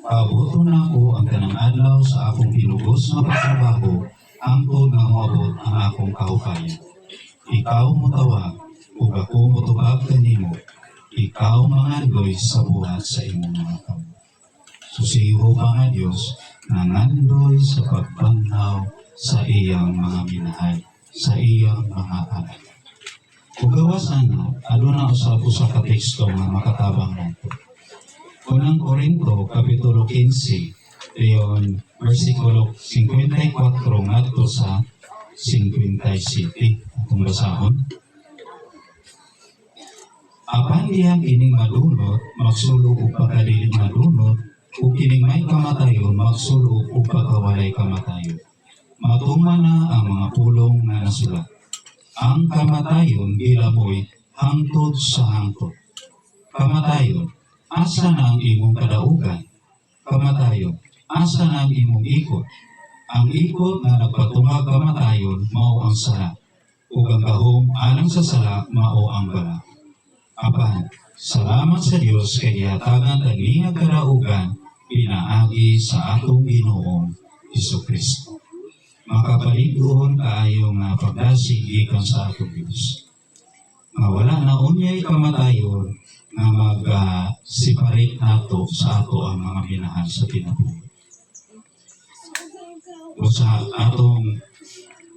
Pabuto na ako ang tanang adlaw sa akong pinugos nga pagtrabaho, hangtod nga moabot ang akong kahupayan. Ikaw mo tawag, ug ako motubag kanimo. Ikaw mangandoy sa buhat sa imong mga kamot. Susiho pa nga Diyos, nangandoy sa pagbanhaw sa iyang mga minahay, sa iyang mga anak. Kung gawas aduna usab-usa ka teksto nga makatabang nato. Unang Korinto, Kapitulo 15, iyon, versikulo 54 ngadto sa 57. Atong basahon. Apan diyang kining madunot, magsulog ug pagkadili madunot, ug kining may kamatayon, magsulog ug pagkawalay kamatayon. Matuman na ang mga pulong nga nasulat. Ang kamatayon gilamoy hangtod sa hangtod. Kamatayon, asa na ang imong kadaugan? Kamatayon, asa na ang imong ikot? Ang ikot na nagpatungag kamatayon, mao ang sala. Ug ang gahom alang sa sala, mao ang bala. Apan, salamat sa Dios kay gihatagan tani nga kadaugan pinaagi sa atong Ginoong Hesukristo. Makapalig-on kaayo nga pagdasig gikan sa atong Dios. Nga wala na unyay kamatayon nga mag-separate nato sa ato ang mga minahal sa kinabuhi. O sa atong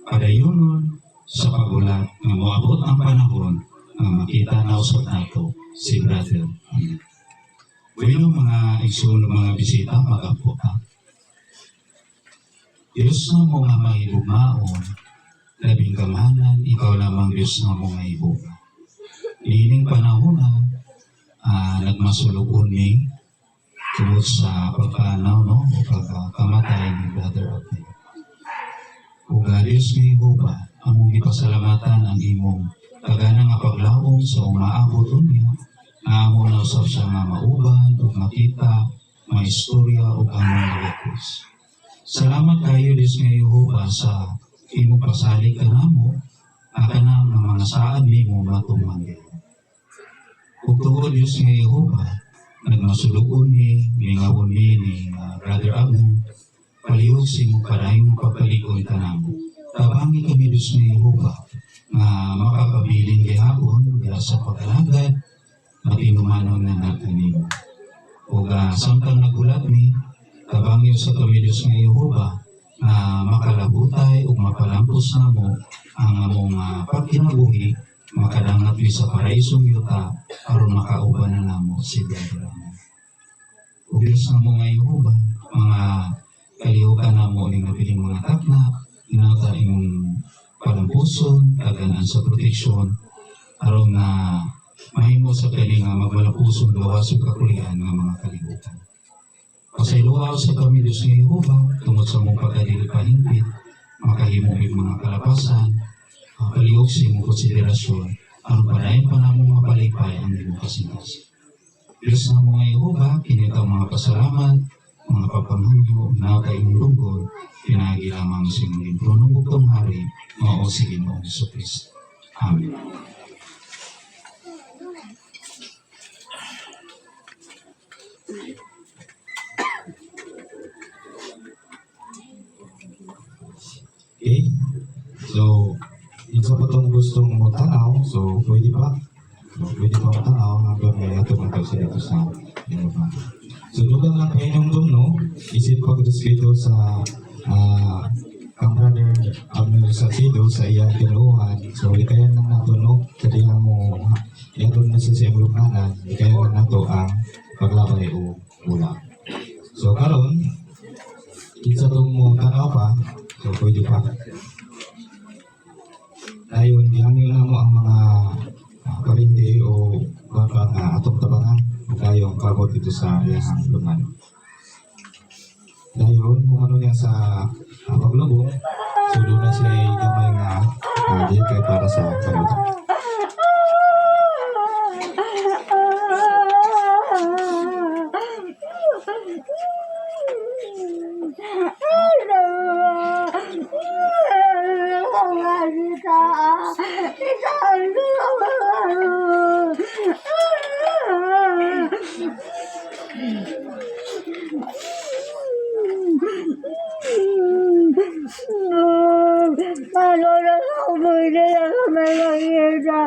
padayonon sa pagulat nga moabot ang panahon nga makita na usab nato si Brother. Bueno mga igsoon mga bisita, mag-apo ka. Diyos na mo nga mahibugmaon, labing kamanan, ikaw lamang Diyos na mo nga hibuga. Ining panahon na nagmasulugon ni tungod sa pagkanaw o pagkamatay ni Brother Abner. Ug Diyos nga hibuga, among ipasalamatan ang imong tagana nga paglawom sa umaabot niya, nga amo na usab siya nga mauban ug makita, maistorya ug among nagakos. Salamat kayo Diyos nga Yehova sa imong pasalig kanamo, kanang mga saad nimo matumangin. Ug tuod Diyos nga Yehova, nagmasulugon ni ngawon ni Brother Abner, palihog sa imong padayong pagpaligon kanamo. Tabangi kami Diyos nga Yehova, nga makapabiling gihapon dira sa pag-alagad, matinumanon na natin nimo. Ug samtang nagulat ni, tabangi sa kami Diyos nga Yehova, na makalabutay ug mapalampos na mo ang among pagkinabuhi, makadangat mi sa paraisong yuta, aron makauban na namo si Brother Abner. Ug Diyos na mo nga Yehova, mga kalihukan namo ning nabiling mga takna, inata imong palampuson, taganaan sa proteksyon, aron na mahimo sa kani nga magmalapuson gawas ug kakulian nga mga kalibutan. Pasayloaw sa kami Diyos nga Yehova, tungod sa mong pagkadili pahimpit, makahimo ing mga kalapasan, kalihog sa imong konsiderasyon, aron padayon pa namong mapalipay ang imong kasing-kasing. Diyos na mo nga Yehova, kinita mga pasalamat, mga pagpanghanyo, na ka imong lungkod, pinagi lamang sa imong libro ng bugtong hari, mao si Ginoong Hesukristo. Amen. Okay, so isa pa itong gustong mo tanaw, so pwede pa? So, pwede pa matanaw hanggang may atumatag sa dito sa iba. So dugang lang kayo ng no, isip pag-respeto sa kang Brother Abner Salcido sa iyang tinuhan. So ikayan lang nato no, kasi mo iyaton na sa siyang lukanan, ikayan lang nato ang paglabay o ulang. So karon, isa itong mo tanaw pa, so pwede pa. Dayon, gihangin na mo ang mga parindi o baka atong tabangan o kayong pagod dito sa iyang luman. Dayon, kung ano niya sa paglubong, so doon na siya gamay nga kay para sa karutan. Paano na ako pwede na kami nakita?